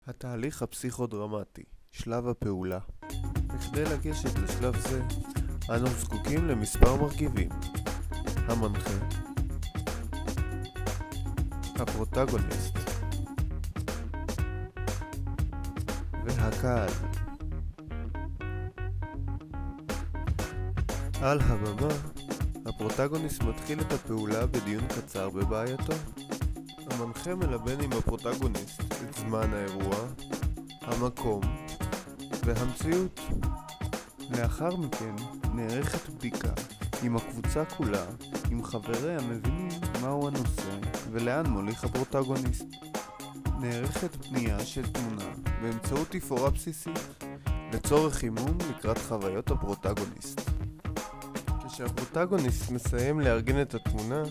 התהליך הפסיכודרמטי, שלב הפעולה. בכדי לגשת לשלב זה, אנו זקוקים למספר מרכיבים. המנחה, הפרוטגוניסט והקהל. על הבמה, הפרוטגוניסט מתחיל את הפעולה בדיון קצר בבעייתו. המנחה מלבן עם הפרוטגוניסט את זמן האירוע, המקום והמציאות. לאחר מכן נערכת בדיקה עם הקבוצה כולה, עם חבריה מבינים מהו הנושא ולאן מוליך הפרוטגוניסט. נערכת בנייה של תמונה באמצעות תפאורה בסיסית לצורך אימון לקראת חוויות הפרוטגוניסט. כשהפרוטגוניסט מסיים לארגן את התמונה,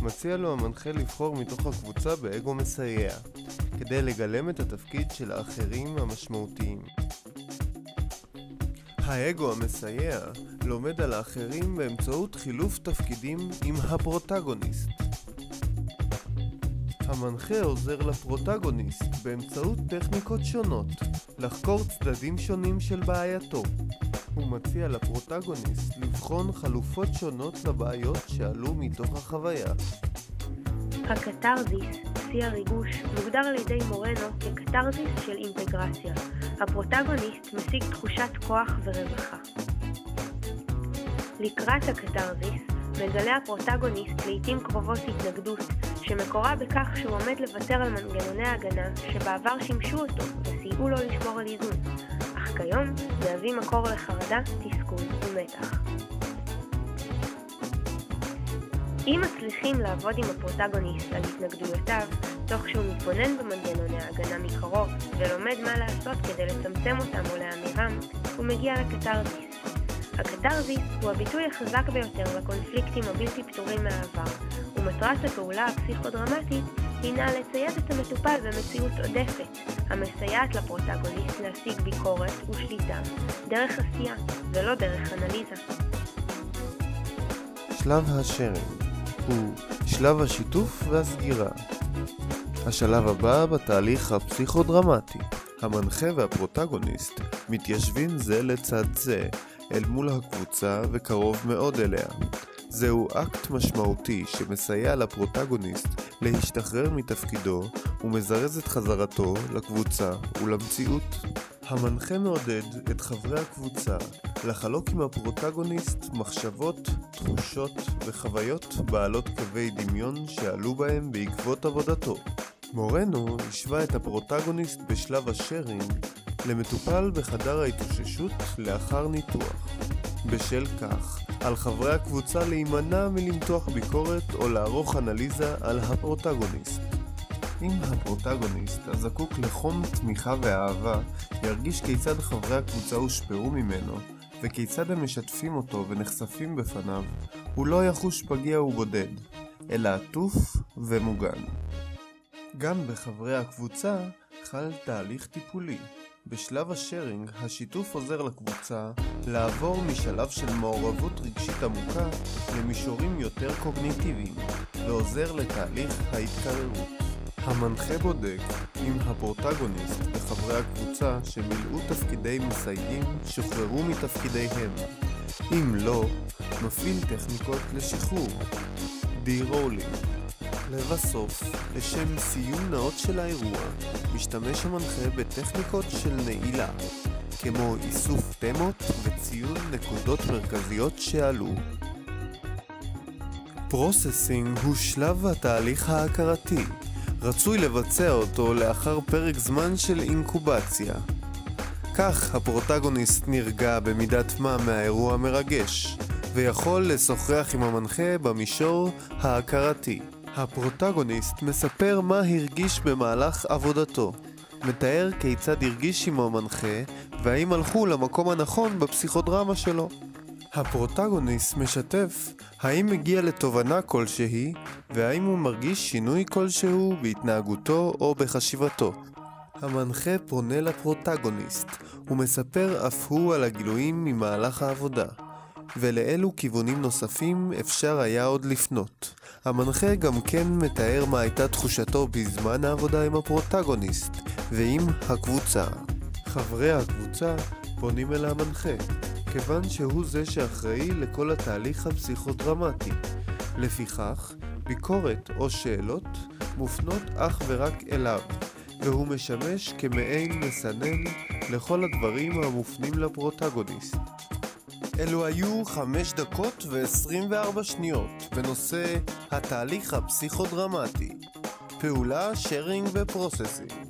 מציע לו המנחה לבחור מתוך הקבוצה באגו מסייע, כדי לגלם את התפקיד של האחרים המשמעותיים. האגו המסייע לומד על האחרים באמצעות חילוף תפקידים עם הפרוטגוניסט. המנחה עוזר לפרוטגוניסט באמצעות טכניקות שונות לחקור צדדים שונים של בעייתו. הוא מציע לפרוטגוניסט לבחון חלופות שונות לבעיות שעלו מתוך החוויה. הקתרזיס, שיא הריגוש, מוגדר על ידי מורנו כקתרזיס של אינטגרציה. הפרוטגוניסט משיג תחושת כוח ורווחה. לקראת הקתרזיס, מגלה הפרוטגוניסט לעתים קרובות התנגדות, שמקורה בכך שהוא עומד לוותר על מנגנוני ההגנה שבעבר שימשו אותו וסייעו לו לשמור על איזון, אך כיום מהווים מקור לחרדה, תסכול ומתח. אם מצליחים לעבוד עם הפרוטגוניסט על התנגדויותיו, תוך שהוא מתבונן במנגנוני ההגנה מקרוב ולומד מה לעשות כדי לצמצם אותם או להמירם, הוא מגיע לקתרזיס. הקתרזיס הוא הביטוי החזק ביותר לקונפליקטים הבלתי פתורים מהעבר, ומטרת הפעולה הפסיכודרמטית הינה לצייד את המטופל במציאות עודפת, המסייעת לפרוטגוניסט להשיג ביקורת ושליטה דרך עשייה ולא דרך אנליזה. שלב השרינג הוא שלב השיתוף והסגירה. השלב הבא בתהליך הפסיכודרמטי. המנחה והפרוטגוניסט מתיישבים זה לצד זה אל מול הקבוצה וקרוב מאוד אליה. זהו אקט משמעותי שמסייע לפרוטגוניסט להשתחרר מתפקידו ומזרז את חזרתו לקבוצה ולמציאות. המנחה מעודד את חברי הקבוצה לחלוק עם הפרוטגוניסט מחשבות, תחושות וחוויות בעלות קווי דמיון שעלו בהם בעקבות עבודתו. מורנו השווה את הפרוטגוניסט בשלב השרינג למטופל בחדר ההתאוששות לאחר ניתוח. בשל כך, על חברי הקבוצה להימנע מלמתוח ביקורת או לערוך אנליזה על הפרוטגוניסט. אם הפרוטגוניסט הזקוק לחום תמיכה ואהבה ירגיש כיצד חברי הקבוצה הושפעו ממנו וכיצד הם משתפים אותו ונחשפים בפניו, הוא לא יחוש פגיע ובודד, אלא עטוף ומוגן. גם בחברי הקבוצה חל תהליך טיפולי. בשלב השרינג, השיתוף עוזר לקבוצה לעבור משלב של מעורבות רגשית עמוקה למישורים יותר קוגניטיביים, ועוזר לתהליך ההתקררות. המנחה בודק אם הפרוטגוניסט וחברי הקבוצה שמילאו תפקידי מסייעים שוחררו מתפקידיהם. אם לא, מפעיל טכניקות לשחרור. די-רולינג. לבסוף, לשם סיום נאות של האירוע, משתמש המנחה בטכניקות של נעילה, כמו איסוף תמות וציון נקודות מרכזיות שעלו. פרוססינג הוא שלב התהליך ההכרתי. רצוי לבצע אותו לאחר פרק זמן של אינקובציה. כך הפרוטגוניסט נרגע במידת מה מהאירוע המרגש, ויכול לשוחח עם המנחה במישור ההכרתי. הפרוטגוניסט מספר מה הרגיש במהלך עבודתו, מתאר כיצד הרגיש עם המנחה והאם הלכו למקום הנכון בפסיכודרמה שלו. הפרוטגוניסט משתף האם מגיע לתובנה כלשהי והאם הוא מרגיש שינוי כלשהו בהתנהגותו או בחשיבתו. המנחה פונה לפרוטגוניסט ומספר אף הוא על הגילויים ממהלך העבודה. ולאילו כיוונים נוספים אפשר היה עוד לפנות. המנחה גם כן מתאר מה הייתה תחושתו בזמן העבודה עם הפרוטגוניסט ועם הקבוצה. חברי הקבוצה פונים אל המנחה, כיוון שהוא זה שאחראי לכל התהליך הפסיכודרמטי. לפיכך, ביקורת או שאלות מופנות אך ורק אליו, והוא משמש כמעין מסנן לכל הדברים המופנים לפרוטגוניסט. אלו היו 5 דקות ו-24 שניות בנושא התהליך הפסיכודרמטי, פעולה, שיירינג ופרוססינג.